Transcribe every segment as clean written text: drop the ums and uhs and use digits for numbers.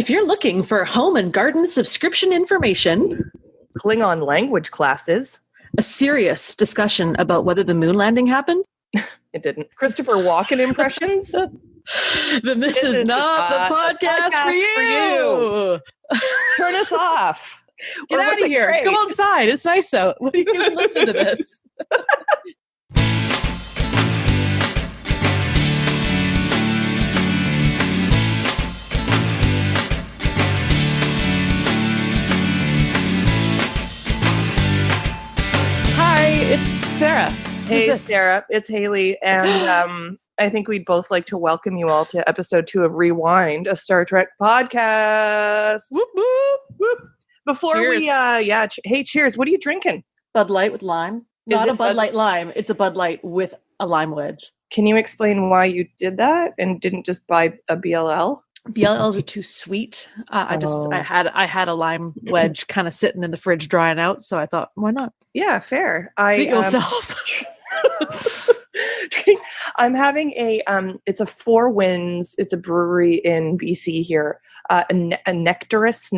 If you're looking for home and garden subscription information, Klingon language classes, a serious discussion about whether the moon landing happened, it didn't. Christopher Walken impressions, then this is not the podcast for you. Turn us off. Get out of here. Go outside. It's nice out. What are you doing listening to this? Hi, it's Sarah. Hey, Sarah. It's Haley. And I think we'd both like to welcome you all to episode 2 of Rewind, a Star Trek podcast. Whoop, whoop, whoop. Before cheers. Hey, cheers. What are you drinking? Bud Light with lime. Not a Bud Light lime. It's a Bud Light with a lime wedge. Can you explain why you did that and didn't just buy a BLL? BLLs are too sweet. I had a lime wedge kind of sitting in the fridge drying out, so I thought, why not? Yeah, fair. Treat yourself. I'm having it's a Four Winds. It's a brewery in BC here. A Nectarus.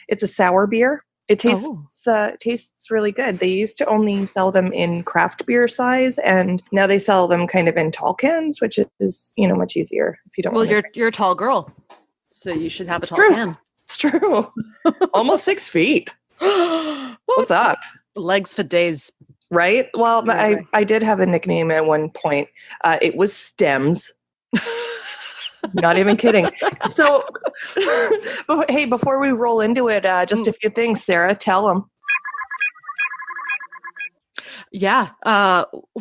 It's a sour beer. It tastes really good. They used to only sell them in craft beer size, and now they sell them kind of in tall cans, which is much easier if you don't. Well, you're a tall girl, so you should have a tall can. It's true. Almost 6 feet. What's up? Legs for days. Right? Well, I did have a nickname at one point. It was Stems. Not even kidding. So, hey, before we roll into it, just a few things, Sarah, tell them. Yeah.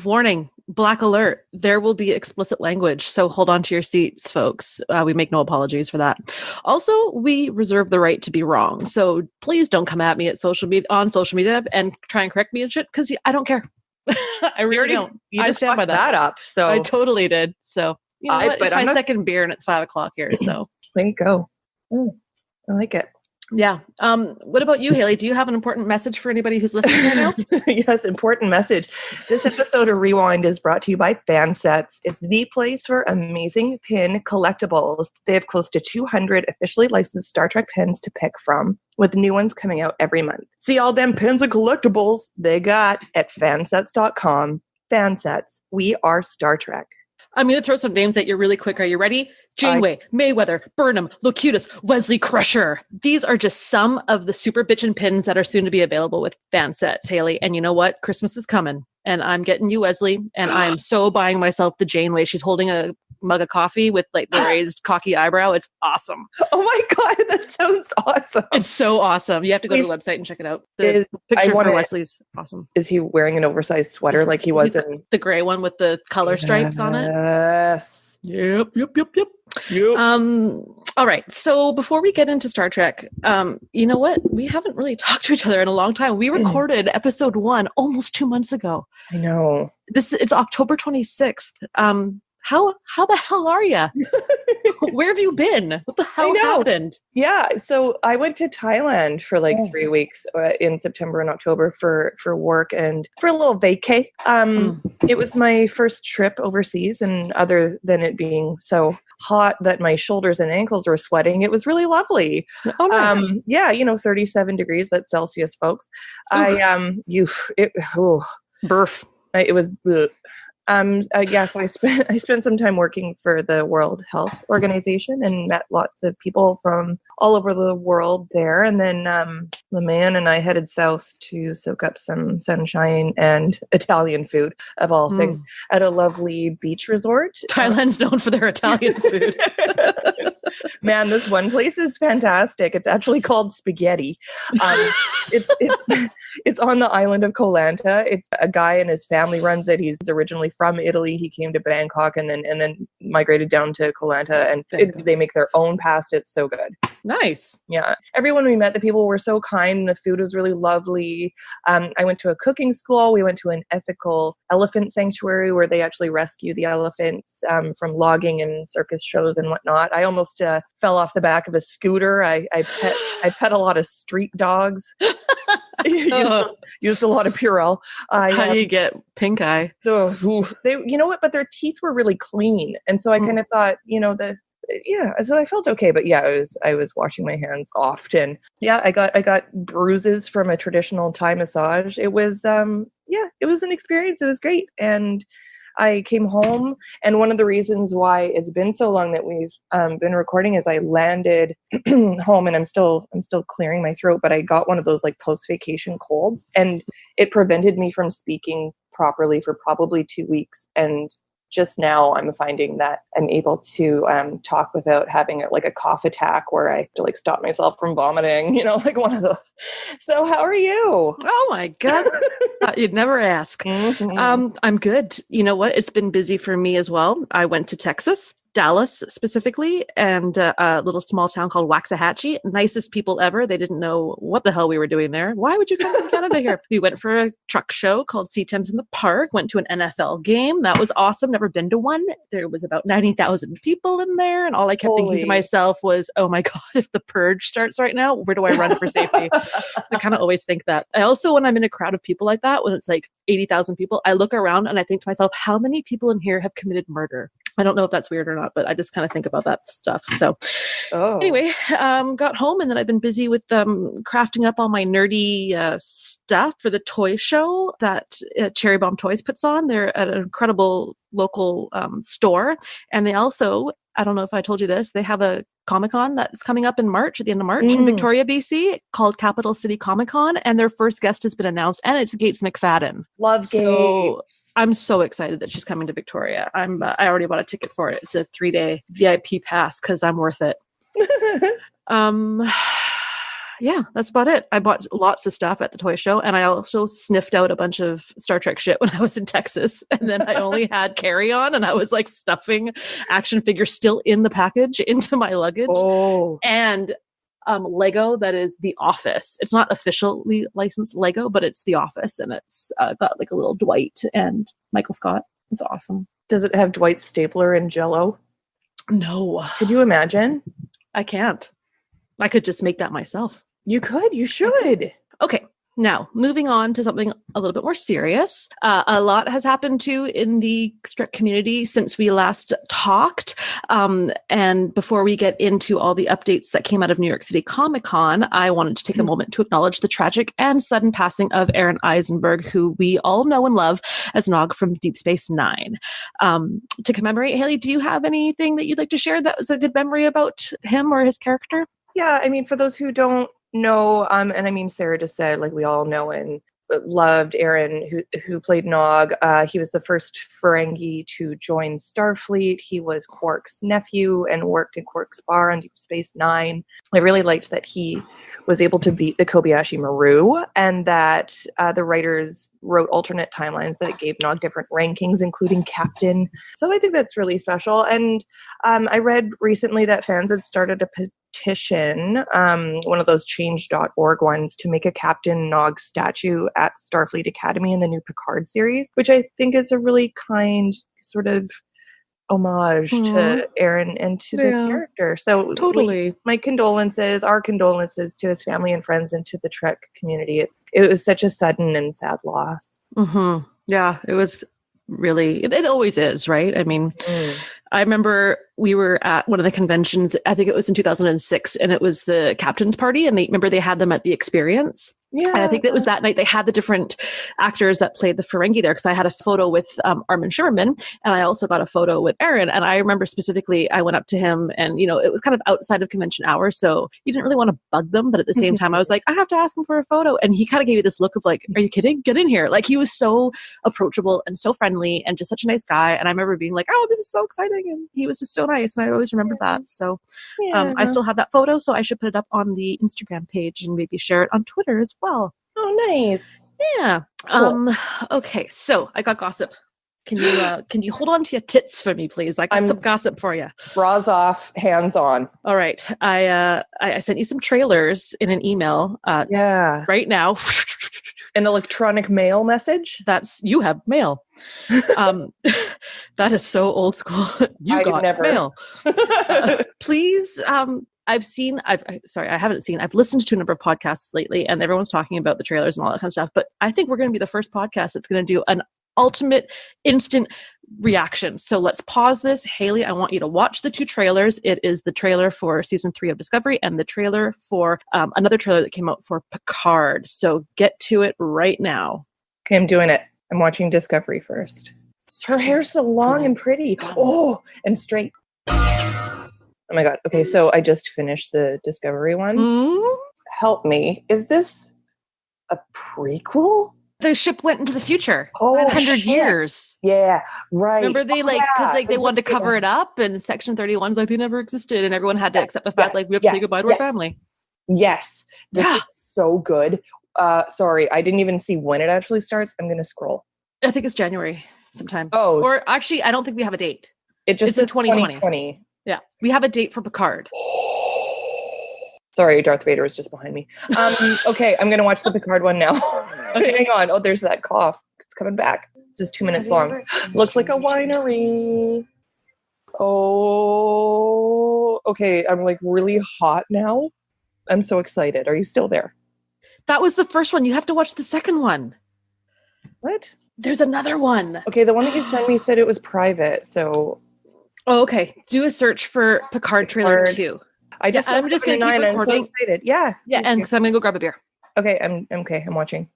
Warning, black alert. There will be explicit language. So hold on to your seats, folks. We make no apologies for that. Also, we reserve the right to be wrong. So please don't come at me at social media and try and correct me and shit, because I don't care. I really don't. You just stand by that up. So I totally did. So it's my second beer and it's 5:00 here. So way to go. I like it. Yeah. What about you, Haley? Do you have an important message for anybody who's listening right now? Yes, important message. This episode of Rewind is brought to you by Fansets. It's the place for amazing pin collectibles. They have close to 200 officially licensed Star Trek pins to pick from, with new ones coming out every month. See all them pins and collectibles they got at fansets.com. Fansets. We are Star Trek. I'm going to throw some names at you really quick. Are you ready? Janeway, Mayweather, Burnham, Locutus, Wesley Crusher. These are just some of the super bitchin' pins that are soon to be available with Fansets, Haley. And you know what? Christmas is coming. And I'm getting you, Wesley. And I'm so buying myself the Janeway. She's holding a mug of coffee with like the raised cocky eyebrow. It's awesome. Oh my God, that sounds awesome. It's so awesome. You have to go to the website and check it out. The picture for Wesley's awesome. Is he wearing an oversized sweater like he was in the gray one with the color stripes on it? Yes. Yep. All right. So before we get into Star Trek, you know what? We haven't really talked to each other in a long time. We recorded episode 1 almost 2 months ago. I know. It's October 26th. How the hell are you? Where have you been? What the hell happened? Yeah, so I went to Thailand for 3 weeks in September and October for work and for a little vacay. It was my first trip overseas, and other than it being so hot that my shoulders and ankles were sweating, it was really lovely. Oh, nice. 37 degrees, that's Celsius, folks. Oof. Burf. It was. So I spent some time working for the World Health Organization and met lots of people from all over the world there. And then the man and I headed south to soak up some sunshine and Italian food, of all things, at a lovely beach resort. Thailand's known for their Italian food. Man, this one place is fantastic. It's actually called Spaghetti. It's on the island of Koh Lanta. It's a guy and his family runs it. He's originally from Italy. He came to Bangkok and then migrated down to Koh Lanta, and they make their own pasta. It's so good. Nice. Yeah. Everyone we met, the people were so kind. The food was really lovely. I went to a cooking school. We went to an ethical elephant sanctuary where they actually rescue the elephants from logging and circus shows and whatnot. I almost fell off the back of a scooter. I pet a lot of street dogs. Used a lot of Purell. How do you get pink eye? They, you know what? But their teeth were really clean, and so I kind of thought, yeah, so I felt okay, but yeah, I was washing my hands often. Yeah, I got bruises from a traditional Thai massage. It was it was an experience. It was great. And I came home, and one of the reasons why it's been so long that we've been recording is I landed home, and I'm still clearing my throat, but I got one of those like post-vacation colds, and it prevented me from speaking properly for probably 2 weeks. And just now I'm finding that I'm able to talk without having like a cough attack where I have to like stop myself from vomiting, like one of those. So how are you? Oh my God. You'd never ask. Mm-hmm. I'm good. You know what? It's been busy for me as well. I went to Texas, Dallas specifically, and a little small town called Waxahachie. Nicest people ever. They didn't know what the hell we were doing there. Why would you come from Canada here? We went for a truck show called C10s in the Park, went to an NFL game. That was awesome. Never been to one. There was about 90,000 people in there. And all I kept thinking to myself was, oh my God, if the purge starts right now, where do I run for safety? I kind of always think that. I also, when I'm in a crowd of people like that, when it's like 80,000 people, I look around and I think to myself, how many people in here have committed murder? I don't know if that's weird or not, but I just kind of think about that stuff. So anyway, got home, and then I've been busy with crafting up all my nerdy stuff for the toy show that Cherry Bomb Toys puts on. They're at an incredible local store. And they also, I don't know if I told you this, they have a Comic-Con that's coming up in March, at the end of March in Victoria, BC, called Capital City Comic-Con. And their first guest has been announced, and it's Gates McFadden. Love Gates. I'm so excited that she's coming to Victoria. I already bought a ticket for it. It's a 3-day VIP pass because I'm worth it. Yeah, that's about it. I bought lots of stuff at the toy show, and I also sniffed out a bunch of Star Trek shit when I was in Texas. And then I only had carry-on, and I was like stuffing action figures still in the package into my luggage. Oh. And Lego that is The Office. It's not officially licensed Lego, but it's The Office, and it's got like a little Dwight and Michael Scott. It's awesome. Does it have Dwight's stapler and Jell-O? No. Could you imagine? I can't. I could just make that myself. You could. You should. Okay. Now, moving on to something a little bit more serious. A lot has happened too in the Trek community since we last talked. And before we get into all the updates that came out of New York City Comic-Con, I wanted to take a moment to acknowledge the tragic and sudden passing of Aaron Eisenberg, who we all know and love as Nog from Deep Space Nine. To commemorate, Haley, do you have anything that you'd like to share that was a good memory about him or his character? Yeah, I mean, for those who don't know, and I mean, Sarah just said, like, we all know and loved Aaron, who played Nog. He was the first Ferengi to join Starfleet. He was Quark's nephew and worked in Quark's bar on Deep Space Nine. I really liked that he was able to beat the Kobayashi Maru, and that the writers wrote alternate timelines that gave Nog different rankings, including captain. So I think that's really special. And I read recently that fans had started a petition, one of those change.org ones, to make a Captain Nog statue at Starfleet Academy in the new Picard series, which I think is a really kind sort of homage to Aaron and to the character. So totally, our condolences to his family and friends and to the Trek community. It was such a sudden and sad loss. Mm-hmm. Yeah, it was really, it always is, right? I mean, I remember we were at one of the conventions, I think it was in 2006, and it was the captain's party, and they had them at the Experience. Yeah. And I think that was that night they had the different actors that played the Ferengi there, because I had a photo with Armin Shimerman, and I also got a photo with Aaron. And I remember specifically, I went up to him, and, it was kind of outside of convention hours, so you didn't really want to bug them. But at the same time, I was like, I have to ask him for a photo. And he kind of gave me this look of like, are you kidding? Get in here. Like, he was so approachable and so friendly and just such a nice guy. And I remember being like, oh, this is so exciting. And he was just so nice. And I always remember that. So I still have that photo, so I should put it up on the Instagram page and maybe share it on Twitter as well. Oh, nice. Yeah. Cool. Okay. So I got gossip. Can you hold on to your tits for me, please? I got some gossip for you. Bras off, hands on. All right. I sent you some trailers in an email. Right now. An electronic mail message? You have mail. That is so old school. You got mail. Please. I've listened to a number of podcasts lately, and everyone's talking about the trailers and all that kind of stuff. But I think we're going to be the first podcast that's going to do an ultimate instant reaction. So let's pause this. Haley, I want you to watch the 2 trailers. It is the trailer for season 3 of Discovery and the trailer for another trailer that came out for Picard. So get to it right now. Okay, I'm doing it. I'm watching Discovery first. Her hair's so long and pretty. Oh, and straight. Oh my God. Okay, so I just finished the Discovery one. Mm-hmm. Help me. Is this a prequel? The ship went into the future. Oh, 900 years. Yeah, right. Remember they they wanted to cover it up, and Section 31's like they never existed, and everyone had to accept the fact we have to say goodbye to our family. Yes. This is so good. Sorry, I didn't even see when it actually starts. I'm gonna scroll. I think it's January sometime. Oh. Or actually, I don't think we have a date. It's in 2020. Yeah. We have a date for Picard. Sorry, Darth Vader is just behind me. Okay, I'm going to watch the Picard one now. Okay, hang on. Oh, there's that cough. It's coming back. This is 2 minutes long. Looks like a winery. Oh, okay. I'm like really hot now. I'm so excited. Are you still there? That was the first one. You have to watch the second one. What? There's another one. Okay, the one that you sent me said it was private, so... Oh, okay. Do a search for Picard trailer 2. I'm just going to keep recording. I'm so excited. Yeah. Yeah, and so I'm going to go grab a beer. Okay, I'm watching.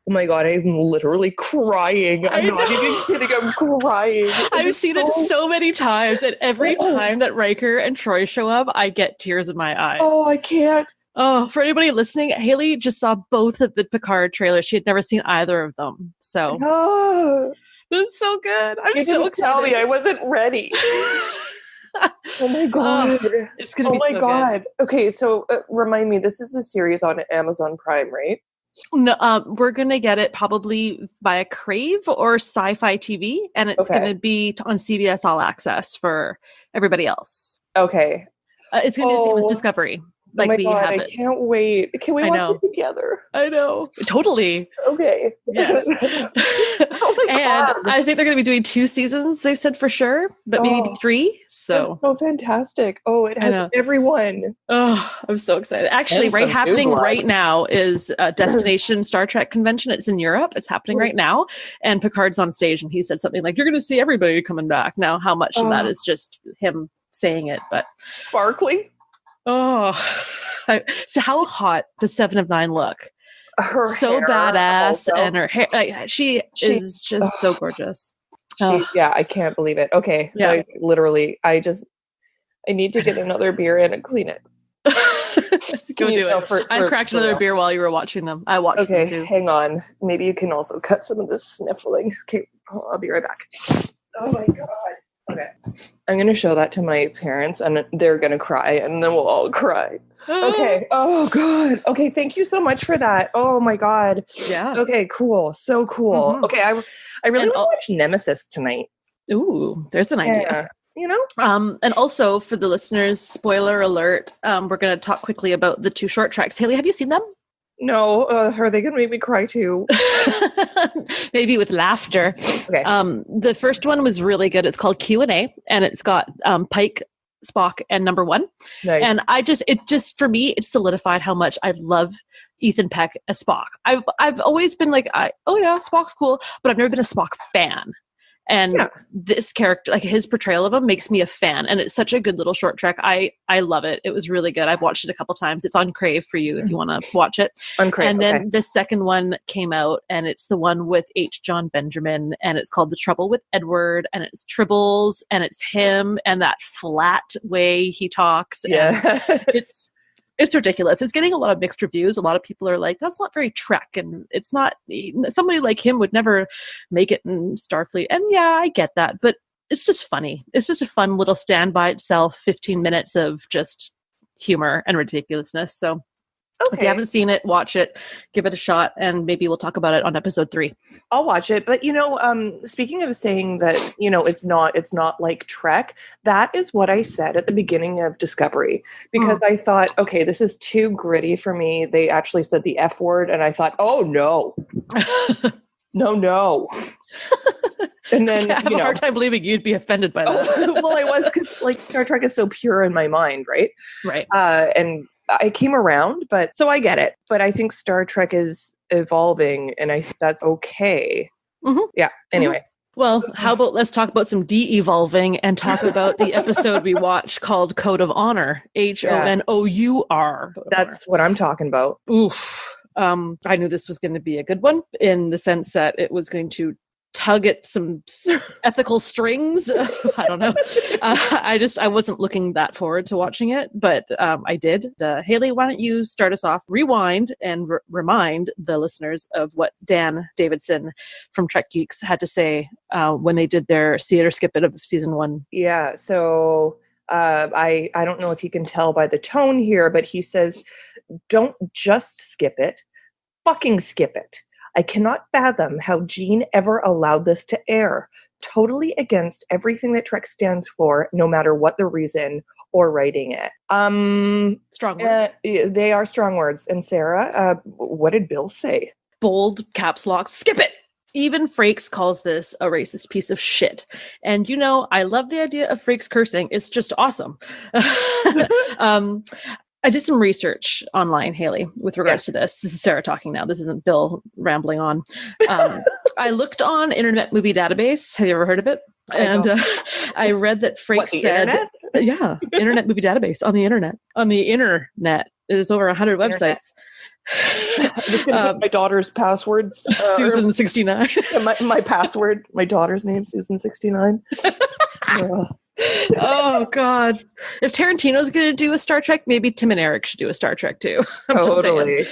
Oh my God, I'm literally crying. I'm not even kidding. I'm crying. I've seen it so many times, and every time that Riker and Troy show up, I get tears in my eyes. Oh, I can't. Oh, for anybody listening, Haley just saw both of the Picard trailers. She had never seen either of them. So it's so good. I'm so excited. Tell me I wasn't ready. Oh my God. It's going to be so good. Okay, so remind me, this is a series on Amazon Prime, right? No, we're going to get it probably via Crave or Sci-Fi TV, and it's going to be on CBS All Access for everybody else. Okay. It's going to be the same as Discovery. Like we have it. I can't wait. Can we watch it together? I know. Totally. Okay. Yes. And I think they're going to be doing 2 seasons, they've said for sure, but maybe 3. So fantastic. Oh, it has everyone. Oh, I'm so excited. Actually, happening right now is a Destination Star Trek convention. It's in Europe. It's happening right now. And Picard's on stage and he said something like, you're going to see everybody coming back. Now, how much of that is just him saying it, but sparkly. Oh, so how hot does 7 of 9 look? Her so hair badass, also. And her hair, she is just so gorgeous. Yeah, I can't believe it. Okay, yeah. I need to get another beer in and clean it. Go do it. I cracked another beer while you were watching them. I watched them too. Hang on. Maybe you can also cut some of this sniffling. Okay, I'll be right back. Oh my God. Okay. I'm going to show that to my parents and they're going to cry and then we'll all cry. Okay. Oh God. Okay. Thank you so much for that. Oh my God. Yeah. Okay. Cool. So cool. Okay. I really want to watch Nemesis tonight. Ooh, there's an idea. Yeah. You know? And also for the listeners, spoiler alert, we're going to talk quickly about the 2 short tracks. Haley, have you seen them? No, are they going to make me cry too? Maybe with laughter. Okay. The first one was really good. It's called Q&A, and it's got Pike, Spock, and Number 1. Nice. And for me, it solidified how much I love Ethan Peck as Spock. I've always been like, Spock's cool, but I've never been a Spock fan. And this character, like his portrayal of him, makes me a fan. And it's such a good little short track. I love it. It was really good. I've watched it a couple times. It's on Crave for you if you want to watch it. On Crave. And then the second one came out, and it's the one with H. John Benjamin, and it's called The Trouble with Edward, and it's Tribbles, and it's him and that flat way he talks. Yeah. And it's ridiculous. It's getting a lot of mixed reviews. A lot of people are like, that's not very Trek. And it's not, somebody like him would never make it in Starfleet. And yeah, I get that. But it's just funny. It's just a fun little stand by itself, 15 minutes of just humor and ridiculousness. So if you haven't seen it, watch it, give it a shot, and maybe we'll talk about it on episode 3. I'll watch it. But, speaking of saying that, it's not like Trek, that is what I said at the beginning of Discovery, because I thought, okay, this is too gritty for me. They actually said the F word, and I thought, oh, no. No. And then, I have a hard time believing you'd be offended by that. Well, I was, because, Star Trek is so pure in my mind, right? Right. And I came around, so I get it. But I think Star Trek is evolving, and I think that's okay. Mm-hmm. Yeah. Anyway. Well, how about let's talk about some de-evolving and talk about the episode we watched called Code of Honor, HONOUR. That's what I'm talking about. Oof. I knew this was going to be a good one in the sense that it was going to tug at some ethical strings. I don't know. I wasn't looking that forward to watching it, but I did. Haley, why don't you start us off, rewind and remind the listeners of what Dan Davidson from Trek Geeks had to say when they did their theater skip it of season 1. Yeah. So I don't know if you can tell by the tone here, but he says, don't just skip it, fucking skip it. I cannot fathom how Gene ever allowed this to air. Totally against everything that Trek stands for, no matter what the reason or writing it. Strong words. They are strong words. And Sarah, what did Bill say? Bold caps lock, skip it. Even Frakes calls this a racist piece of shit. And I love the idea of Frakes cursing. It's just awesome. I did some research online, Haley, with regards to this. This is Sarah talking now. This isn't Bill rambling on. I looked on Internet Movie Database. Have you ever heard of it? And I read that Frakes said, internet? Yeah, Internet Movie Database on the internet. On the internet. There's over 100 websites. I'm just going to put my daughter's passwords. Susan69. My password, my daughter's name, Susan69. Oh God! If Tarantino's going to do a Star Trek, maybe Tim and Eric should do a Star Trek too. Totally.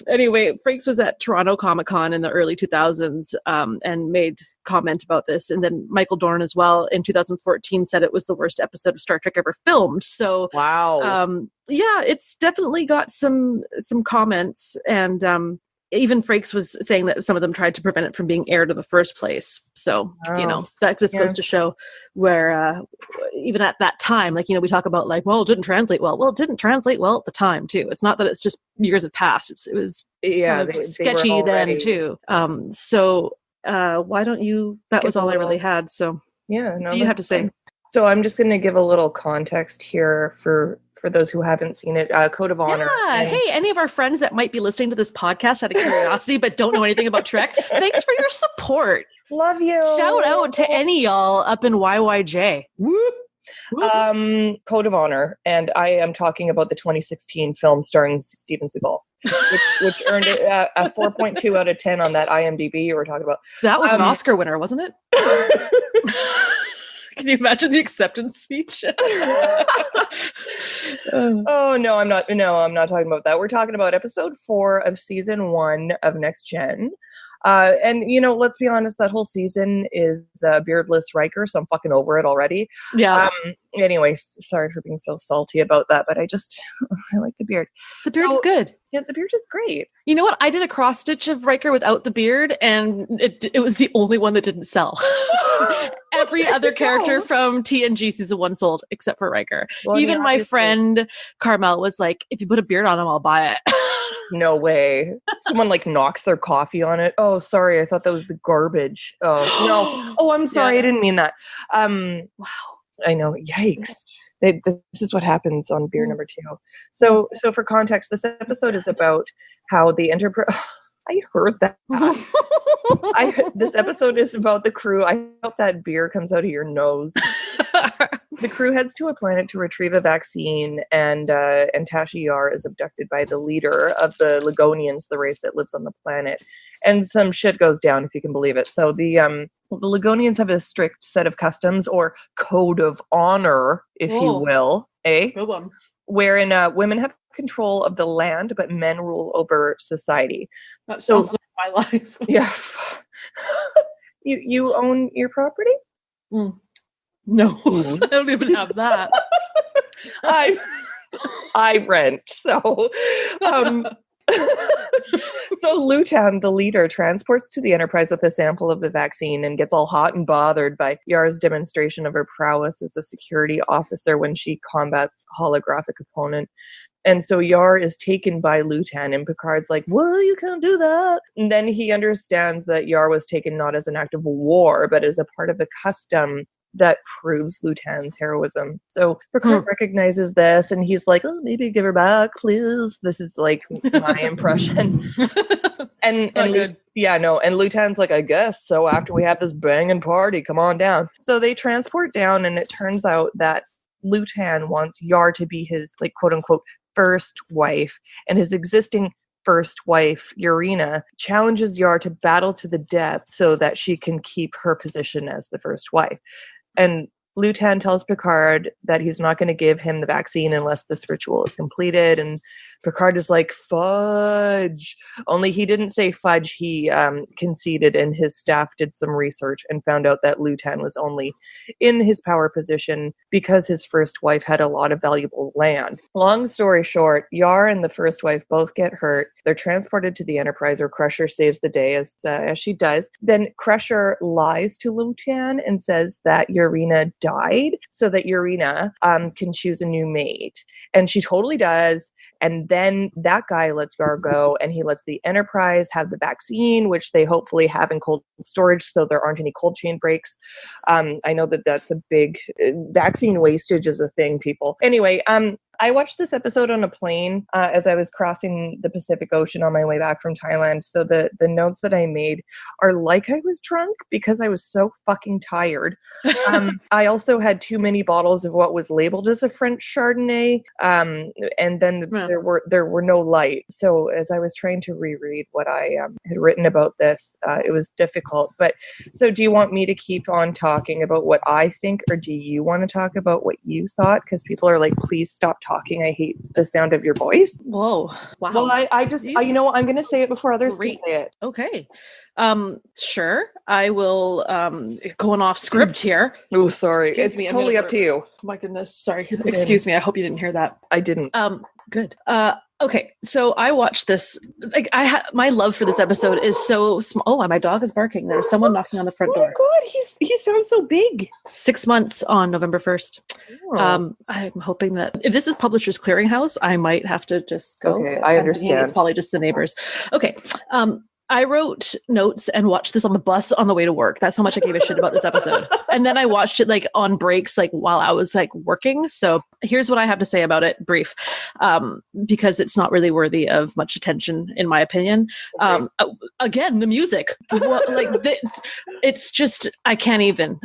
Anyway, Frakes was at Toronto Comic Con in the early 2000s and made comment about this, and then Michael Dorn as well in 2014 said it was the worst episode of Star Trek ever filmed. So wow. Yeah, it's definitely got some comments, and even Frakes was saying that some of them tried to prevent it from being aired in the first place. So, that just goes to show where, even at that time, we talk about it didn't translate well. Well, it didn't translate well at the time too. It's not that it's just years have passed. It was kind of sketchy then too. So why don't you, that was all I really had. So yeah, no, you have to say. So I'm just going to give a little context here for those who haven't seen it. Code of Honor. Yeah. Hey, any of our friends that might be listening to this podcast out of curiosity but don't know anything about Trek, thanks for your support. Love you. Shout out to any y'all up in YYJ. Whoop. Code of Honor, and I am talking about the 2016 film starring Steven Seagal, which earned a 4.2 out of 10 on that IMDb you were talking about. That was an Oscar winner, wasn't it? Can you imagine the acceptance speech? Oh no, I'm not talking about that. We're talking about episode 4 of season 1 of Next Gen. And let's be honest, that whole season is beardless Riker, so I'm fucking over it already. Yeah. Anyway, sorry for being so salty about that, but I like the beard. The beard's good. Yeah, the beard is great. You know what? I did a cross stitch of Riker without the beard, and it was the only one that didn't sell. Every other character from TNG season 1 sold, except for Riker. Well, even my friend Carmel was like, if you put a beard on him, I'll buy it. No way. Someone knocks their coffee on it. Oh, sorry. I thought that was the garbage. Oh, no. Oh, I'm sorry. Yeah. I didn't mean that. Wow. I know. Yikes. This is what happens on beer number 2. So for context, this episode is about how the Enterprise... I heard that. This episode is about the crew. I hope that beer comes out of your nose. The crew heads to a planet to retrieve a vaccine, and Tasha Yar is abducted by the leader of the Ligonians, the race that lives on the planet. And some shit goes down, if you can believe it. So the Ligonians have a strict set of customs, or code of honor, if you will. Good one. Wherein women have control of the land, but men rule over society. That sounds like my life. Yeah. You own your property? No, I don't even have that. I rent. So, so Lutan, the leader, transports to the Enterprise with a sample of the vaccine and gets all hot and bothered by Yar's demonstration of her prowess as a security officer when she combats holographic opponent. And so Yar is taken by Lutan, and Picard's like, well, you can't do that. And then he understands that Yar was taken not as an act of war, but as a part of a custom that proves Lutan's heroism. So Picard recognizes this, and he's like, oh, maybe give her back, please. This is my impression. And good. And Lutan's like, I guess so. After we have this banging party, come on down. So they transport down, and it turns out that Lutan wants Yar to be his, like, quote unquote, first wife, and his existing first wife, Urina, challenges Yar to battle to the death so that she can keep her position as the first wife. And Lutan tells Picard that he's not going to give him the vaccine unless this ritual is completed. And Picard is like, fudge. Only he didn't say fudge. He conceded, and his staff did some research and found out that Lutan was only in his power position because his first wife had a lot of valuable land. Long story short, Yar and the first wife both get hurt. They're transported to the Enterprise, where Crusher saves the day, as she does. Then Crusher lies to Lutan and says that Urina died so that Urina can choose a new mate. And she totally does. And then that guy lets Yar go, and he lets the Enterprise have the vaccine, which they hopefully have in cold storage so there aren't any cold chain breaks. I know that that's a big vaccine wastage is a thing, people. Anyway, I watched this episode on a plane as I was crossing the Pacific Ocean on my way back from Thailand. So the notes that I made are like I was drunk because I was so fucking tired. I also had too many bottles of what was labeled as a French Chardonnay, and then there were no light. So as I was trying to reread what I had written about this, it was difficult. But so do you want me to keep on talking about what I think, or do you want to talk about what you thought? Because people are like, please stop talking. I hate the sound of your voice. Whoa. Wow. Well, I just, you know what? I'm going to say it before others can say it. Okay. Sure. I will, going off script here. Oh, sorry. Excuse it's me, totally up to you. My goodness. Sorry. Excuse me. I hope you didn't hear that. I didn't. Good. Okay. So I watched this, like my love for this episode is so small. Oh, my dog is barking. There's someone knocking on the front door. Oh my God. He sounds so big. 6 months on November 1st. Oh. I'm hoping that if this is Publishers Clearinghouse, I might have to just go. Okay. I understand. It's probably just the neighbors. Okay. I wrote notes and watched this on the bus on the way to work. That's how much I gave a shit about this episode. And then I watched it like on breaks, like while I was like working. So here's what I have to say about it, brief, because it's not really worthy of much attention, in my opinion. Again, the music, it's just, I can't even.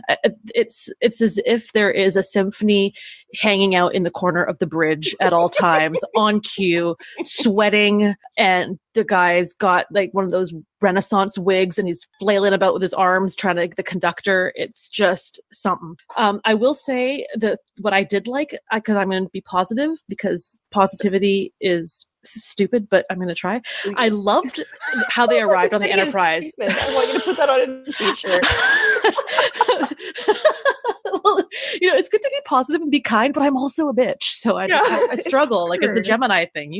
It's as if there is a symphony hanging out in the corner of the bridge at all times on cue, sweating, and the guy's got like one of those Renaissance wigs and he's flailing about with his arms trying to, the conductor. It's just something. I will say that what I did like, because I'm going to be positive because positivity is stupid, but I'm going to try. I loved how they arrived on the Enterprise. I want you to put that on a t-shirt. Well, it's good to be positive and be kind, but I'm also a bitch. So I struggle. Like it's a Gemini thing,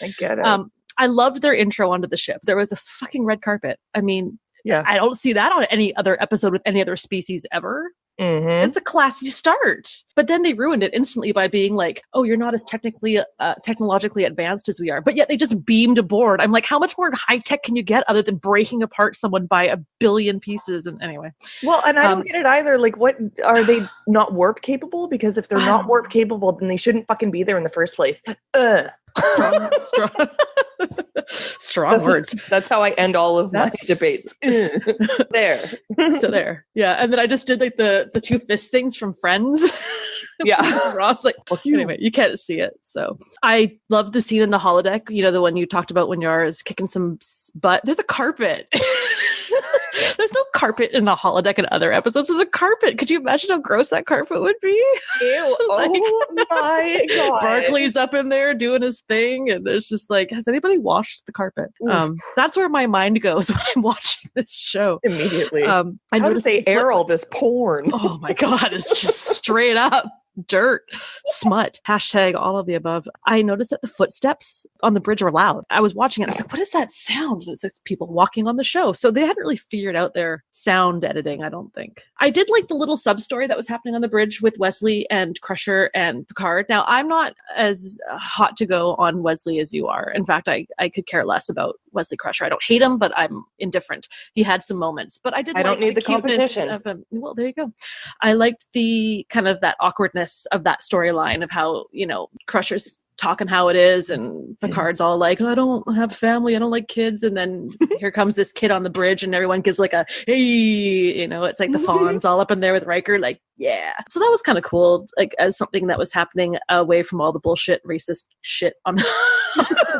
I get it. I loved their intro onto the ship. There was a fucking red carpet. I mean, I don't see that on any other episode with any other species ever. Mm-hmm. It's a classy start. But then they ruined it instantly by being like, oh, you're not as technologically advanced as we are. But yet they just beamed aboard. I'm like, how much more high tech can you get other than breaking apart someone by a billion pieces? And anyway. Well, and I don't get it either. Like, what are they not warp capable? Because if they're not warp capable, then they shouldn't fucking be there in the first place. Strong words. That's how I end all of my debates. There. Yeah. And then I just did like the two fist things from Friends. Yeah. Ross, like, anyway, you can't see it. So I love the scene in the holodeck, the one you talked about when Yara is kicking some butt. There's a carpet. There's no carpet in the holodeck in other episodes. There's a carpet. Could you imagine how gross that carpet would be? Ew. Oh my God. Barclay's up in there doing his thing. And there's just like, has anybody washed the carpet? That's where my mind goes when I'm watching this show. Immediately. I noticed they air all this porn. Oh my God. It's just straight up dirt, smut, # all of the above. I noticed that the footsteps on the bridge were loud. I was watching it. I was like, what is that sound? It's like people walking on the show. So they hadn't really figured out their sound editing, I don't think. I did like the little sub-story that was happening on the bridge with Wesley and Crusher and Picard. Now, I'm not as hot to go on Wesley as you are. In fact, I could care less about Wesley Crusher. I don't hate him, but I'm indifferent. He had some moments, but I don't need the competition. Of him. Well, there you go. I liked the kind of that awkwardness of that storyline of how, Crusher's talking how it is, and Picard's all like, I don't have family, I don't like kids, and then here comes this kid on the bridge and everyone gives like a hey, you know, it's like the fawns all up in there with Riker, like, yeah. So that was kind of cool, like as something that was happening away from all the bullshit racist shit on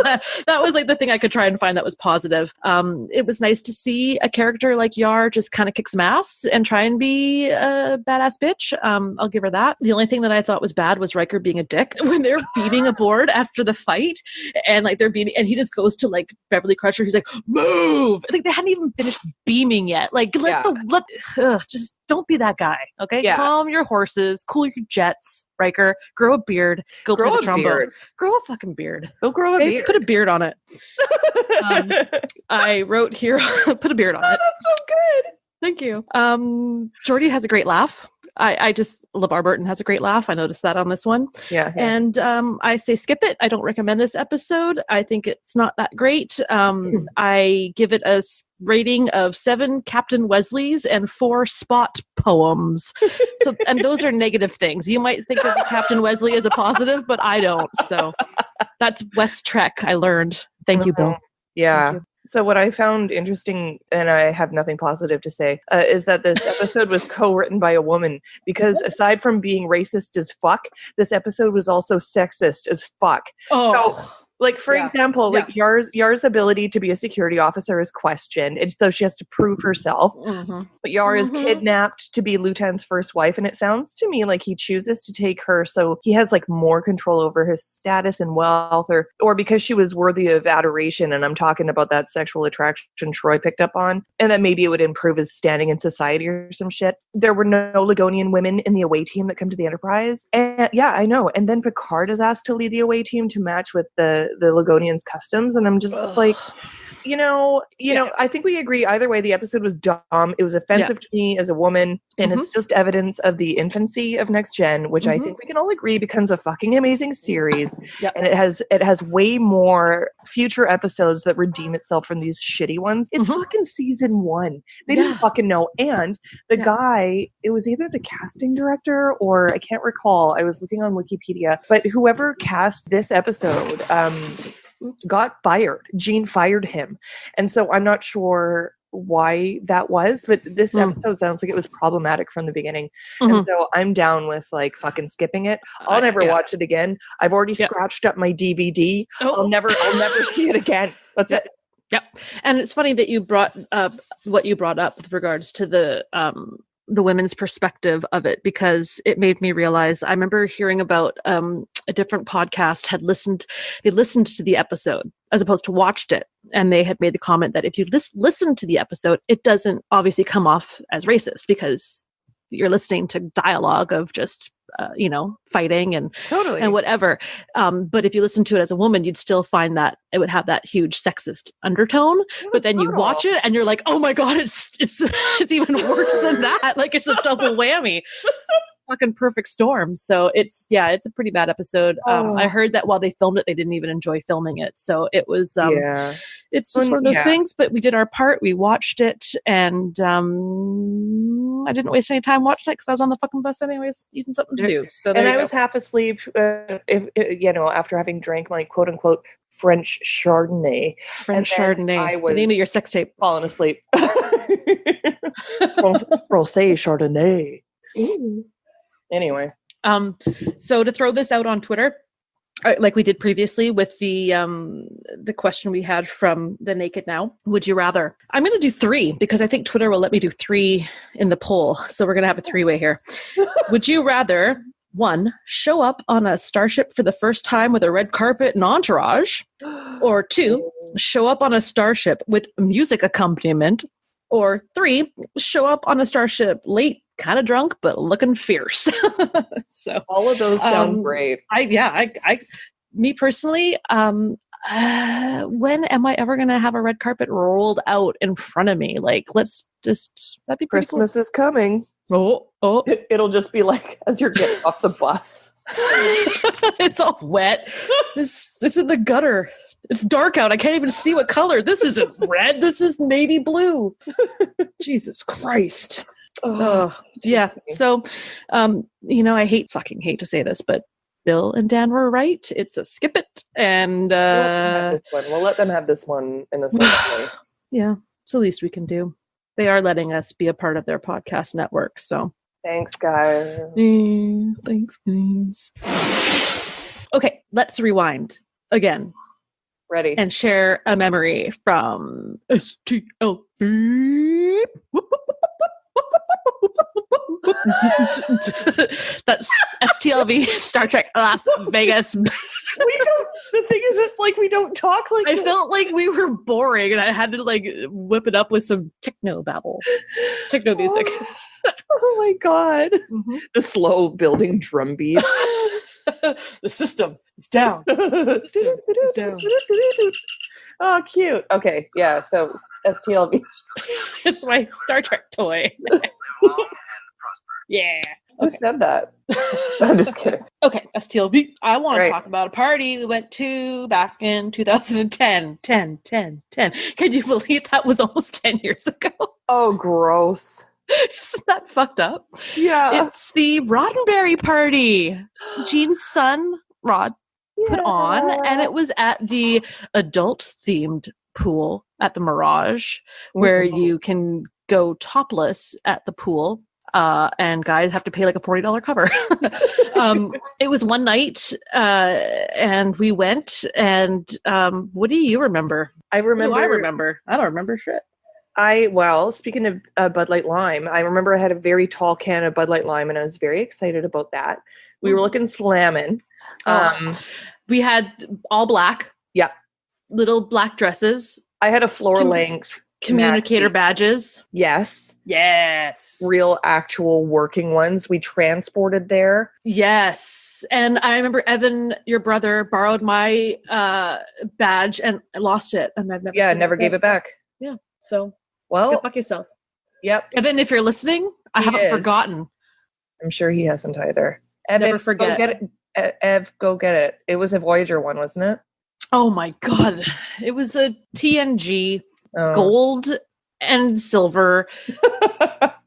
that was like the thing I could try and find that was positive. It was nice to see a character like Yar just kind of kick some ass and try and be a badass bitch. I'll give her that. The only thing that I thought was bad was Riker being a dick when they're beaming aboard after the fight, and like they're beaming, and he just goes to like Beverly Crusher. He's like, move! Like they hadn't even finished beaming yet. Like just don't be that guy. Okay, calm your horses, cool your jets. Riker, grow a beard, go play the trombone. Grow a fucking beard. Go grow a beard. Put a beard on it. I wrote here, put a beard on it. That's so good. Thank you. Geordi has a great laugh. I just, LeVar Burton has a great laugh. I noticed that on this one. Yeah. And I say skip it. I don't recommend this episode. I think it's not that great. I give it a rating of 7 Captain Wesleys and 4 Spot poems. So, and those are negative things. You might think of Captain Wesley as a positive, but I don't. So that's West Trek. I learned. Thank you, Bill. Yeah. Thank you. So what I found interesting, and I have nothing positive to say, is that this episode was co-written by a woman, because aside from being racist as fuck, this episode was also sexist as fuck. Oh. So, like, for example, like Yar's ability to be a security officer is questioned, and so she has to prove herself. Mm-hmm. But Yar is kidnapped to be Lutan's first wife, and it sounds to me like he chooses to take her so he has like more control over his status and wealth, or because she was worthy of adoration, and I'm talking about that sexual attraction Troy picked up on, and that maybe it would improve his standing in society or some shit. There were no Ligonian women in the away team that come to the Enterprise, and yeah, I know. And then Picard is asked to lead the away team to match with the Ligonians' customs, and I'm just like, you know, I think we agree either way. The episode was dumb. It was offensive to me as a woman, and it's just evidence of the infancy of Next Gen, which I think we can all agree becomes a fucking amazing series. And it has way more future episodes that redeem itself from these shitty ones. It's fucking season 1. They didn't fucking know. And the guy, it was either the casting director or I can't recall. I was looking on Wikipedia, but whoever cast this episode, got fired. Gene fired him. And so I'm not sure why that was, but this episode sounds like it was problematic from the beginning. And so I'm down with like fucking skipping it. I'll never watch it again. I've already scratched up my DVD. I'll never see it again. That's it. Yep. And it's funny that you brought up what you brought up with regards to the women's perspective of it, because it made me realize, I remember hearing about a different podcast had listened to the episode as opposed to watched it. And they had made the comment that if you listen to the episode, it doesn't obviously come off as racist because you're listening to dialogue of just, fighting and whatever. But if you listen to it as a woman, you'd still find that it would have that huge sexist undertone. But then you watch it and you're like, oh my God, it's even worse than that. Like it's a double whammy. Fucking perfect storm. So it's a pretty bad episode. I heard that while they filmed it, they didn't even enjoy filming it. So it was, it's just one of those things, but we did our part. We watched it, and I didn't waste any time watching it because I was on the fucking bus anyways, eating something to do. So I was half asleep, after having drank my quote unquote French Chardonnay. The name of your sex tape. Falling asleep. Rosé Chardonnay. Ooh. Anyway, so to throw this out on Twitter, like we did previously with the question we had from the Naked Now, would you rather? I'm going to do 3 because I think Twitter will let me do 3 in the poll. So we're going to have a 3-way here. Would you rather, 1, show up on a starship for the first time with a red carpet and entourage, or 2, show up on a starship with music accompaniment, or 3, show up on a starship late, kind of drunk, but looking fierce. So all of those sound great. Me personally, when am I ever going to have a red carpet rolled out in front of me? Like, that'd be Christmas is coming. Oh. It'll just be like, as you're getting off the bus. It's all wet. This is the gutter. It's dark out. I can't even see what color. This isn't red. This is navy blue. Jesus Christ. Yeah. So, I hate to say this, but Bill and Dan were right. It's a skip it. And we'll let them have this one in this way. Yeah, it's the least we can do. They are letting us be a part of their podcast network. So thanks, guys. Thanks, guys. Okay, let's rewind again. Ready. And share a memory from STLV. That's STLV, Star Trek Las Vegas. The thing is, it's like we don't talk like I felt like we were boring and I had to like whip it up with some techno music. Oh my God. Mm-hmm. The slow building drum beat. The system is down. It's down. Oh, cute. Okay, yeah, so STLV. It's my Star Trek toy. Yeah. Who said that? I'm just kidding. Okay, STLV. I want to talk about a party we went to back in 2010. 10. Can you believe that was almost 10 years ago? Oh, gross. Isn't that fucked up? Yeah. It's the Roddenberry party. Gene's son, Rod, put on, and it was at the adult-themed pool at the Mirage, where you can go topless at the pool, and guys have to pay like a $40 cover. It was one night, and we went, and what do you remember? I remember. I don't remember shit. Speaking of Bud Light Lime, I remember I had a very tall can of Bud Light Lime, and I was very excited about that. We were looking slamming. We had all black. Yeah. Little black dresses. I had a floor length. Communicator badges. Yes. Real actual working ones. We transported there. Yes. And I remember Evan, your brother, borrowed my badge and I lost it. And I've never gave it back. Yeah. So, go fuck yourself. Yep. Evan, if you're listening, I haven't forgotten. I'm sure he hasn't either. Evan, never forget. Go get it. Ev, go get it. It was a Voyager one, wasn't it? Oh my God. It was a TNG gold and silver.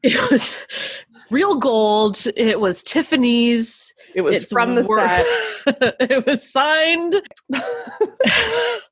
It was real gold. It was Tiffany's. It's from the set. It was signed.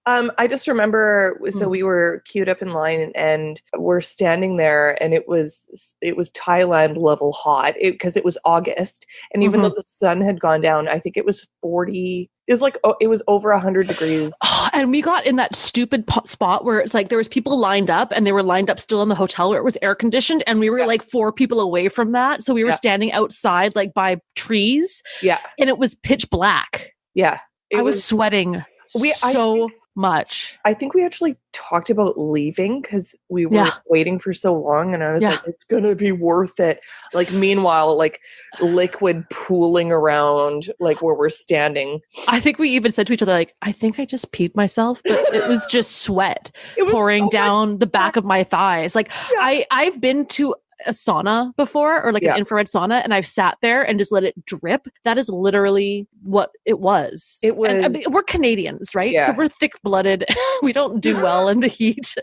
I just remember, so we were queued up in line and we're standing there, and it was Thailand level hot because it was August, and even though the sun had gone down, I think it was 40. It was like it was over 100 degrees. And we got in that stupid spot where it's like there was people lined up, and they were lined up still in the hotel where it was air conditioned, and we were like 4 people away from that, so we were standing outside like by trees. Yeah, and it was pitch black. Yeah, I was sweating so much. I think we actually talked about leaving because we were waiting for so long, and I was like, it's gonna be worth it. Like, meanwhile, like liquid pooling around like where we're standing. I think we even said to each other, like, I think I just peed myself, but it was just sweat pouring down the back of my thighs. Like, I've been to a sauna before, or like an infrared sauna, and I've sat there and just let it drip. That is literally what it was. And, I mean, we're Canadians, right? So we're thick-blooded. We don't do well in the heat.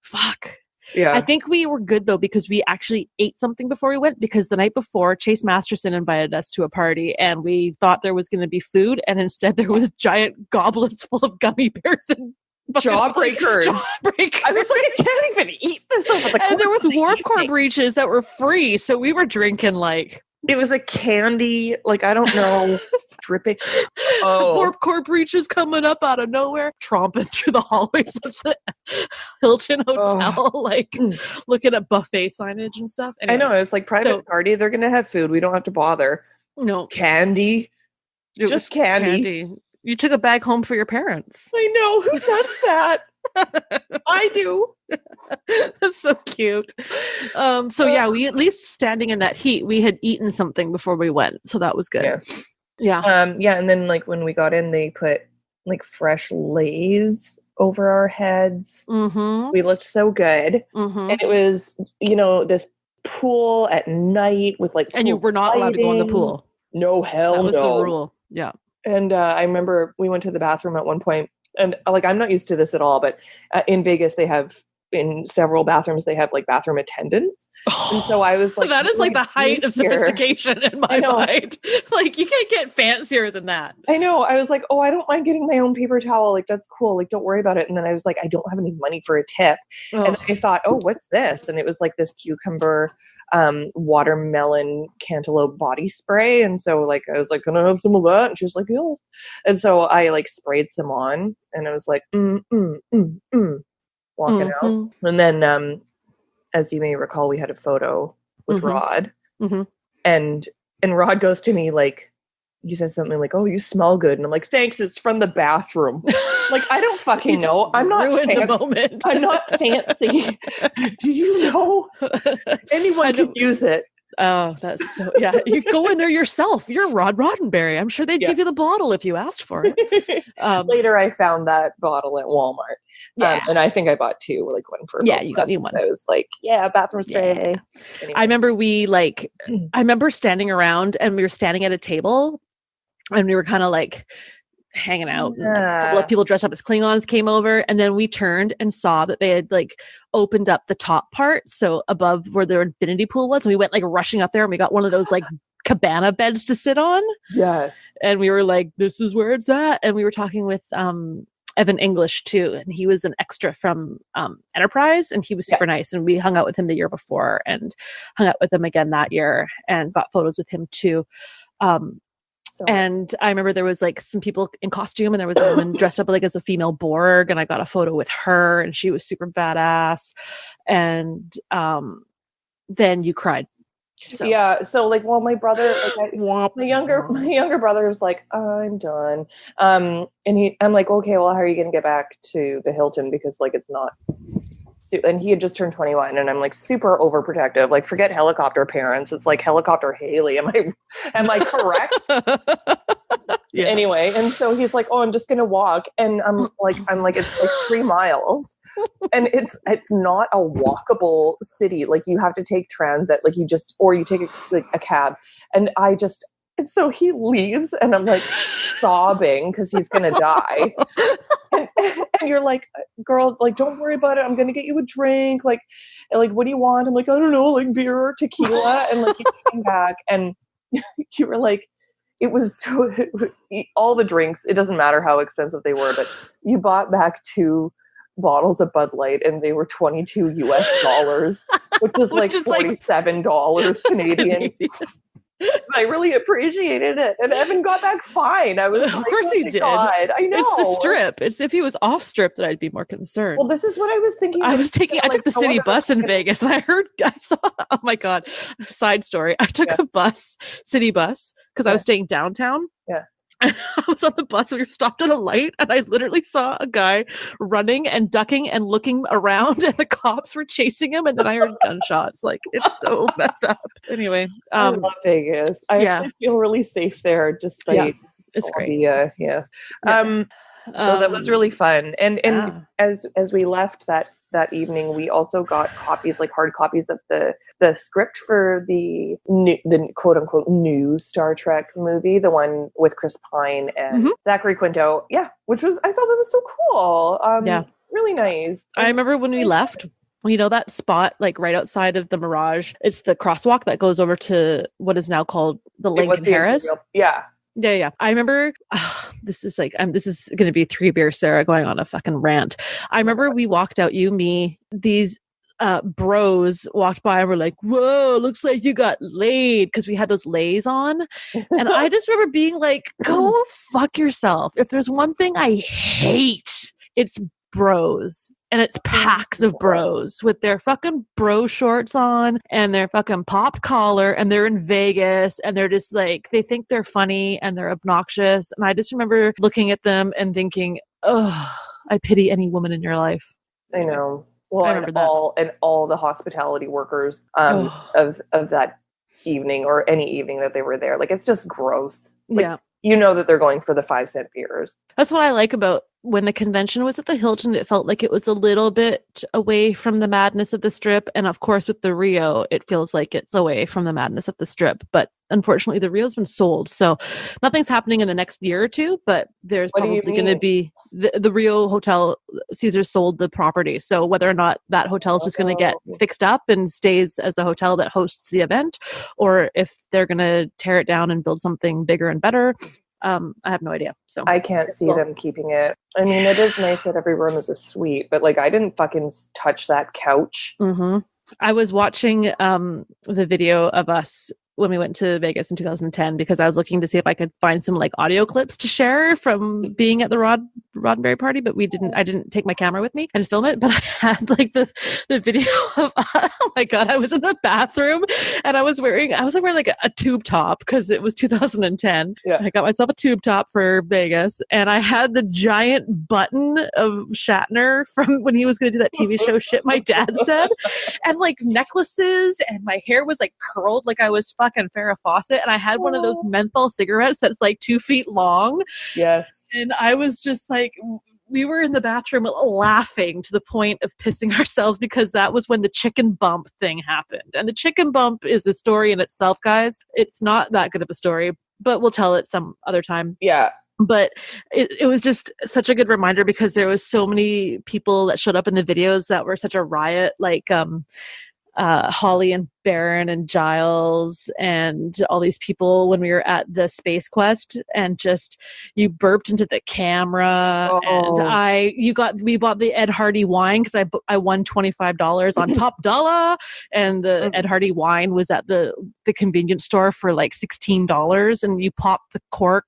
Fuck. Yeah. I think we were good though, because we actually ate something before we went, because the night before Chase Masterson invited us to a party and we thought there was going to be food, and instead there was giant goblets full of gummy bears and jawbreakers. I was like, I can't even eat this over the course. And there was Warp Core breaches that were free, so we were drinking like it was a candy, like I don't know, dripping. Warp Core breaches coming up out of nowhere, tromping through the hallways of the Hilton Hotel, like looking at buffet signage and stuff. Anyway, I know, it's like private party. They're gonna have food. We don't have to bother. No candy, just candy. You took a bag home for your parents. I know. Who does that? I do. That's so cute. We at least standing in that heat, we had eaten something before we went. So that was good. Yeah. And then like when we got in, they put like fresh Lay's over our heads. Mm-hmm. We looked so good. Mm-hmm. And it was, this pool at night with like, and you were not allowed to go in the pool. No, hell no. That was the rule. Yeah. And I remember we went to the bathroom at one point, and like, I'm not used to this at all, but in Vegas, in several bathrooms, they have like bathroom attendants. And so I was like, that is like the height of sophistication in my mind. Like, you can't get fancier than that. I know. I was like, oh, I don't mind getting my own paper towel. Like, that's cool. Like, don't worry about it. And then I was like, I don't have any money for a tip. And I thought, oh, what's this? And it was like this cucumber, watermelon, cantaloupe body spray. And so like, I was like, can I have some of that? And she was like, yeah. And so I like sprayed some on, and I was like, walking out. And then, as you may recall, we had a photo with Rod, and Rod goes to me like, he says something like, "Oh, you smell good," and I'm like, "Thanks, it's from the bathroom." Like, I don't fucking know. I'm not the moment. I'm not fancy. Do you know? Anyone can use it. Oh, that's so, yeah. You go in there yourself. You're Rod Roddenberry. I'm sure they'd give you the bottle if you asked for it. Later, I found that bottle at Walmart. And I think I bought two, like one for you got me one. I was like, bathroom spray. Yeah. Anyway. I remember I remember standing around, and we were standing at a table, and we were kind of like hanging out. And a couple of people dressed up as Klingons came over, and then we turned and saw that they had like opened up the top part, so above where their infinity pool was, and we went like rushing up there, and we got one of those like cabana beds to sit on. Yes. And we were like, this is where it's at. And we were talking with Evan English too, and he was an extra from Enterprise, and he was super nice, and we hung out with him the year before and hung out with him again that year and got photos with him too. And I remember there was like some people in costume, and there was a woman dressed up like as a female Borg, and I got a photo with her, and she was super badass. And then you cried. So. Yeah, so like, well, my brother, like, my younger brother was like, I'm done, and I'm like, okay, well, how are you gonna get back to the Hilton, because like it's not, and he had just turned 21, and I'm like super overprotective, like forget helicopter parents, it's like helicopter Haley. Am I correct? Yeah. Anyway, and so he's like, oh, I'm just gonna walk, and I'm like it's like 3 miles. And it's not a walkable city. Like, you have to take transit, like or you take a cab. And so he leaves, and I'm like sobbing because he's gonna die. And you're like, girl, like, don't worry about it. I'm gonna get you a drink. Like, what do you want? I'm like, I don't know, like beer or tequila. And like, he came back, and you were like, it was all the drinks. It doesn't matter how expensive they were, but you bought back 2 bottles of Bud Light, and they were $22 US, which is like $47 Canadian. I really appreciated it, and Evan got back fine. I was of course he did. God, I know. It's the strip. It's if he was off strip that I'd be more concerned. Well, this is what I was thinking. I took the city bus in Vegas, and I saw. Oh my God! Side story. I took a city bus, because I was staying downtown. Yeah. And I was on the bus, and we were stopped at a light, and I literally saw a guy running and ducking and looking around, and the cops were chasing him, and then I heard gunshots. Like, it's so messed up. Anyway, I love Vegas. I actually feel really safe there, despite it's great. So that was really fun. And as we left that evening, we also got copies, like hard copies of the script for the quote unquote new Star Trek movie, the one with Chris Pine and Zachary Quinto. Yeah, I thought that was so cool. Really nice. I remember when we left, you know, that spot like right outside of the Mirage, it's the crosswalk that goes over to what is now called the Lincoln Harris. Yeah. Yeah. I remember, this is going to be 3 beers Sarah going on a fucking rant. I remember we walked out, you, me, these bros walked by and were like, whoa, looks like you got laid, because we had those lays on. And I just remember being like, go fuck yourself. If there's one thing I hate, it's bros. And it's packs of bros with their fucking bro shorts on and their fucking popped collar, and they're in Vegas, and they're just like, they think they're funny and they're obnoxious. And I just remember looking at them and thinking, oh, I pity any woman in your life. I know. Well, and all the hospitality workers of that evening, or any evening that they were there. Like, it's just gross. Like, you know that they're going for the 5-cent beers. That's what I like about when the convention was at the Hilton, it felt like it was a little bit away from the madness of the Strip. And of course, with the Rio, it feels like it's away from the madness of the Strip. But unfortunately, the Rio's been sold. So nothing's happening in the next year or two, but there's probably going to be the Rio Hotel. Caesar sold the property. So whether or not that hotel is just going to get fixed up and stays as a hotel that hosts the event, or if they're going to tear it down and build something bigger and better, I have no idea. So I can't see them keeping it. I mean, it is nice that every room is a suite, but like I didn't fucking touch that couch. Mm-hmm. I was watching the video of us when we went to Vegas in 2010 because I was looking to see if I could find some like audio clips to share from being at the Roddenberry party, but I didn't take my camera with me and film it, but I had like the video of, oh my God, I was in the bathroom and I was wearing like a tube top because it was 2010. Yeah. I got myself a tube top for Vegas and I had the giant button of Shatner from when he was going to do that TV show Shit My Dad Said, and like necklaces, and my hair was like curled like I was fucking Farrah Fawcett, and I had one of those menthol cigarettes that's like 2 feet long. Yes. And I was just like, we were in the bathroom laughing to the point of pissing ourselves because that was when the chicken bump thing happened. And the chicken bump is a story in itself, guys. It's not that good of a story, but we'll tell it some other time. Yeah. But it was just such a good reminder because there was so many people that showed up in the videos that were such a riot, like Holly and Baron and Giles and all these people when we were at the Space Quest, and just you burped into the camera. And we bought the Ed Hardy wine because I won $25 on Top Dollar, and the Ed Hardy wine was at the convenience store for like $16, and you popped the cork,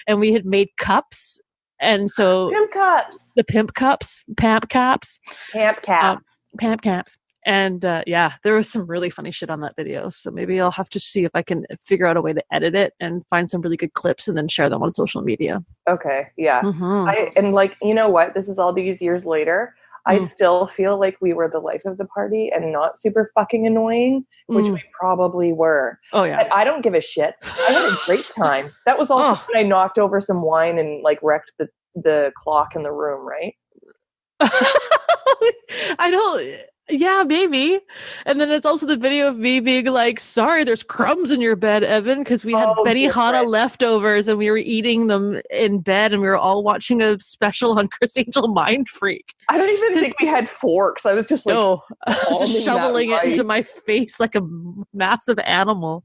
and we had made cups, and so the pimp caps. And there was some really funny shit on that video. So maybe I'll have to see if I can figure out a way to edit it and find some really good clips and then share them on social media. Okay. Yeah. Mm-hmm. And like, you know what? This is all these years later. I still feel like we were the life of the party and not super fucking annoying, which we probably were. Oh, yeah. But I don't give a shit. I had a great time. That was also when I knocked over some wine and like wrecked the clock in the room, right? I don't... Yeah, maybe. And then it's also the video of me being like, sorry, there's crumbs in your bed, Evan, because we had Benihana leftovers and we were eating them in bed and we were all watching a special on Chris Angel Mind Freak. I don't even think we had forks. I was just like, I was just shoveling it into my face like a massive animal.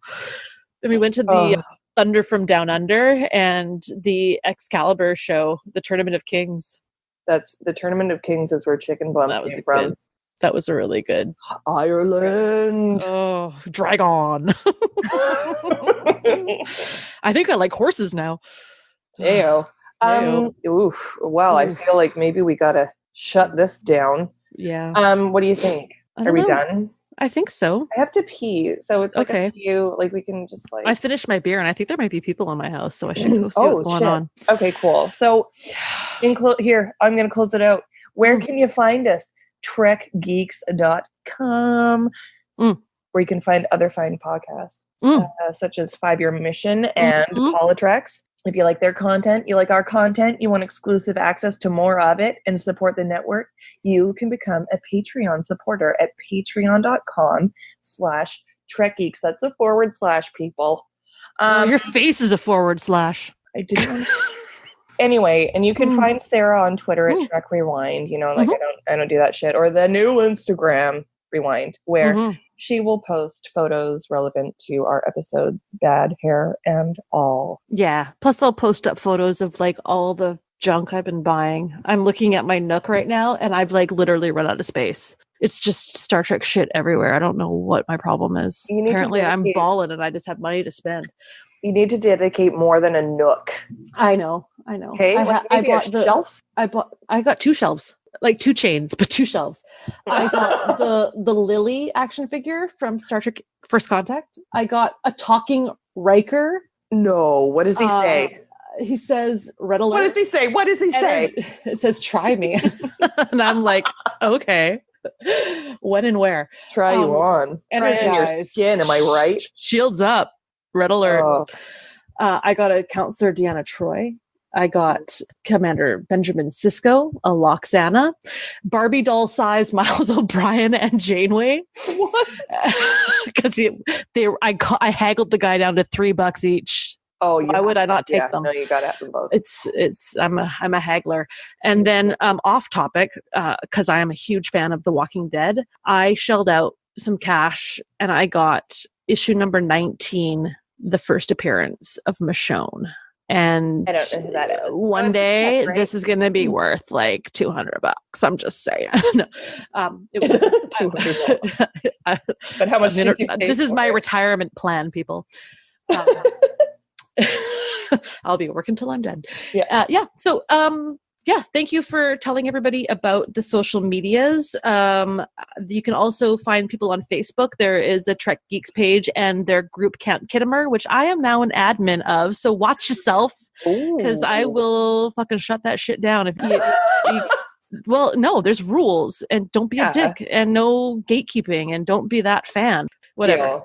And we went to the Thunder from Down Under and the Excalibur show, the Tournament of Kings. That's the Tournament of Kings is where Chicken Bum came from. Good. That was a really good. Ireland. Oh, Dragon. I think I like horses now. Ew. Oof. Well, I feel like maybe we gotta shut this down. Yeah. What do you think? Are we done? I think so. I have to pee, so it's like okay. a few. Like we can just like. I finished my beer, and I think there might be people in my house, so I should go see what's going on. Okay, cool. So, here I'm gonna close it out. Where can you find us? trekgeeks.com, where you can find other fine podcasts such as 5-Year Mission and Politics. If you like their content, you like our content, you want exclusive access to more of it and support the network, you can become a Patreon supporter at patreon.com/trekgeeks. That's a /, people. Your face is a /. I didn't. Anyway, and you can find Sarah on Twitter at Trek Rewind. You know, like I don't do that shit. Or the new Instagram Rewind, where she will post photos relevant to our episode, bad hair and all. Yeah. Plus, I'll post up photos of like all the junk I've been buying. I'm looking at my Nook right now, and I've like literally run out of space. It's just Star Trek shit everywhere. I don't know what my problem is. Apparently, I'm balling, and I just have money to spend. You need to dedicate more than a Nook. I know. Okay, I got 2 shelves, like 2 chains, but 2 shelves. I got the Lily action figure from Star Trek First Contact. I got a talking Riker. No, what does he say? He says, "Red alert." What does he say? It says, "Try me," and I'm like, okay. When and where? Try you on. Try on your skin. Am I right? Shields up. Red alert. I got a Counselor Deanna Troi I got Commander Benjamin Sisko, a Loxana, Barbie doll size Miles O'Brien and Janeway. What? Because I haggled the guy down to $3 each. Oh, why would I not take them? No, you gotta have them both. I'm a haggler. And then off topic, because I am a huge fan of The Walking Dead, I shelled out some cash and I got issue number 19, the first appearance of Michonne. And I don't know who that is. One day this is going to be worth like $200. I'm just saying. No, it was $200. But how much? This is my retirement plan, people. I'll be working till I'm dead. Yeah. So, thank you for telling everybody about the social medias. You can also find people on Facebook. There is a Trek Geeks page and their group Camp Kittimer, which I am now an admin of. So watch yourself, because I will fucking shut that shit down if you well, no, there's rules, and don't be a dick, and no gatekeeping, and don't be that fan. Whatever. Yeah.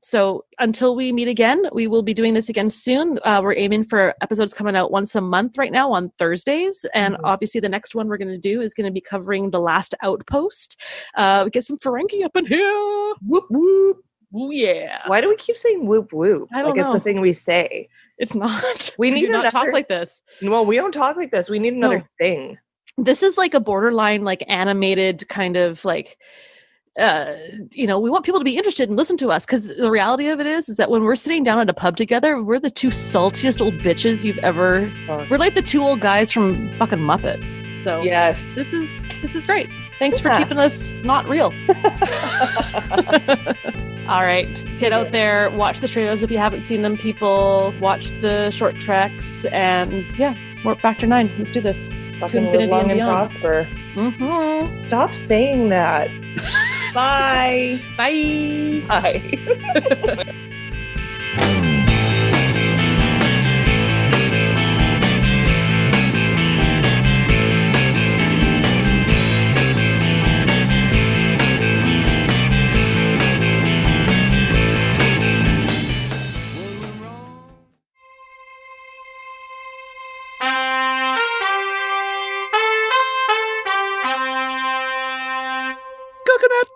So until we meet again, we will be doing this again soon. We're aiming for episodes coming out once a month right now on Thursdays. And obviously the next one we're going to do is going to be covering The Last Outpost. Get some Ferengi up in here. Whoop, whoop. Ooh, yeah. Why do we keep saying whoop, whoop? I don't know. It's the thing we say. It's not. We need not talk like this. Well, we don't talk like this. We need another thing. This is like a borderline, like animated kind of like... we want people to be interested and listen to us, because the reality of it is that when we're sitting down at a pub together, we're the two saltiest old bitches you've ever. We're like the two old guys from fucking Muppets. So yes, this is great. Thanks for keeping us not real. All right, get out there, watch the trailers if you haven't seen them. People, watch the short treks, and Warp Factor 9. Let's do this. Fucking live long and prosper. Mm-hmm. Stop saying that. Bye. Bye. Bye. Coconut.